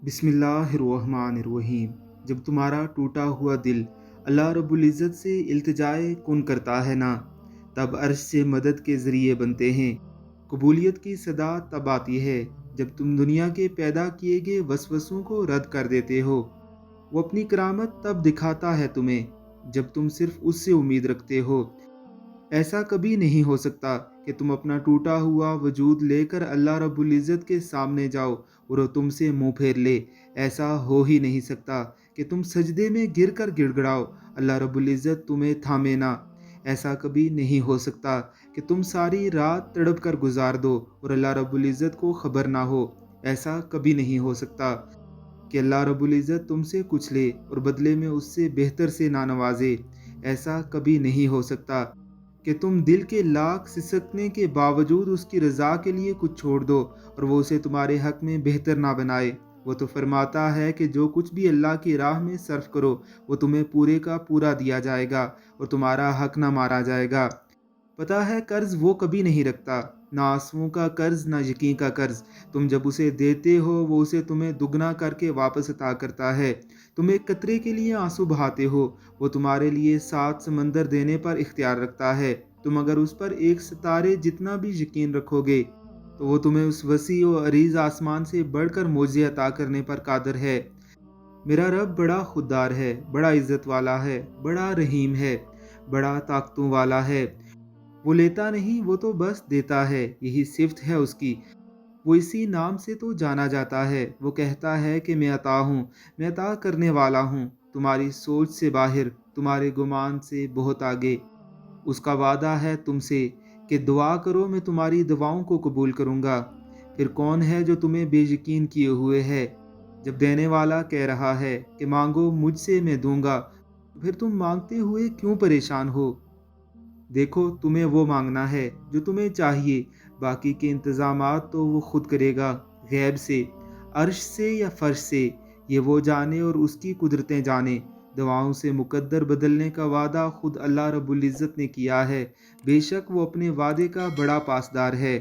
बिस्मिल्लाहिर्रहमानिर्रहीम। जब तुम्हारा टूटा हुआ दिल अल्लाह रब्बुल इज़्ज़त से इल्तिजाए कुन करता है ना, तब अर्श से मदद के ज़रिए बनते हैं। कबूलियत की सदा तब आती है जब तुम दुनिया के पैदा किए गए वसवसों को रद्द कर देते हो। वो अपनी करामत तब दिखाता है तुम्हें जब तुम सिर्फ उससे उम्मीद रखते हो। ऐसा कभी नहीं हो सकता कि तुम अपना टूटा हुआ वजूद लेकर अल्लाह रब्बुल इज़्ज़त के सामने जाओ और वो तुमसे मुंह फेर ले। ऐसा हो ही नहीं सकता कि तुम सजदे में गिर कर गिड़गिड़ाओ, अल्लाह रब्बुल इज़्ज़त तुम्हें थामे ना। ऐसा कभी नहीं हो सकता कि तुम सारी रात तड़प कर गुजार दो और अल्लाह रब्बुल इज़्ज़त को खबर ना हो। ऐसा कभी नहीं हो सकता कि अल्लाह रब्बुल इज़्ज़त तुमसे कुछ ले और बदले में उससे बेहतर से ना नवाजे। ऐसा कभी नहीं हो सकता कि तुम दिल के लाख सिसकने के बावजूद उसकी रज़ा के लिए कुछ छोड़ दो और वो उसे तुम्हारे हक में बेहतर ना बनाए। वो तो फरमाता है कि जो कुछ भी अल्लाह की राह में सर्फ करो वो तुम्हें पूरे का पूरा दिया जाएगा और तुम्हारा हक ना मारा जाएगा। पता है, कर्ज वो कभी नहीं रखता, ना आंसुओं का कर्ज ना यकीन का कर्ज। तुम जब उसे देते हो वो उसे तुम्हें दुगना करके वापस अता करता है। तुम एक कतरे के लिए आंसू बहाते हो, वो तुम्हारे लिए 7 समंदर देने पर इख्तियार रखता है। तुम अगर उस पर एक सितारे जितना भी यकीन रखोगे तो वो तुम्हें उस वसी और अरीज आसमान से बढ़कर मौजे अता करने पर कादर है। मेरा रब बड़ा खुददार है, बड़ा इज्जत वाला है, बड़ा रहीम है, बड़ा ताकतों वाला है। वो लेता नहीं, वो तो बस देता है, यही सिफ्त है उसकी। वो इसी नाम से तो जाना जाता है। वो कहता है कि मैं अता हूँ, मैं अता करने वाला हूँ, तुम्हारी सोच से बाहर, तुम्हारे गुमान से बहुत आगे। उसका वादा है तुमसे कि दुआ करो मैं तुम्हारी दुआओं को कबूल करूँगा। फिर कौन है जो तुम्हें बेयकीन किए हुए है? जब देने वाला कह रहा है कि मांगो मुझसे मैं दूंगा, फिर तुम मांगते हुए क्यों परेशान हो? देखो, तुम्हें वो मांगना है जो तुम्हें चाहिए, बाकी के इंतज़ामात तो वो खुद करेगा, गैब से, अर्श से या फर्श से। ये वो जाने और उसकी कुदरतें जाने। दवाओं से मुकद्दर बदलने का वादा खुद अल्लाह रब्बुल इज़्ज़त ने किया है। बेशक वो अपने वादे का बड़ा पासदार है।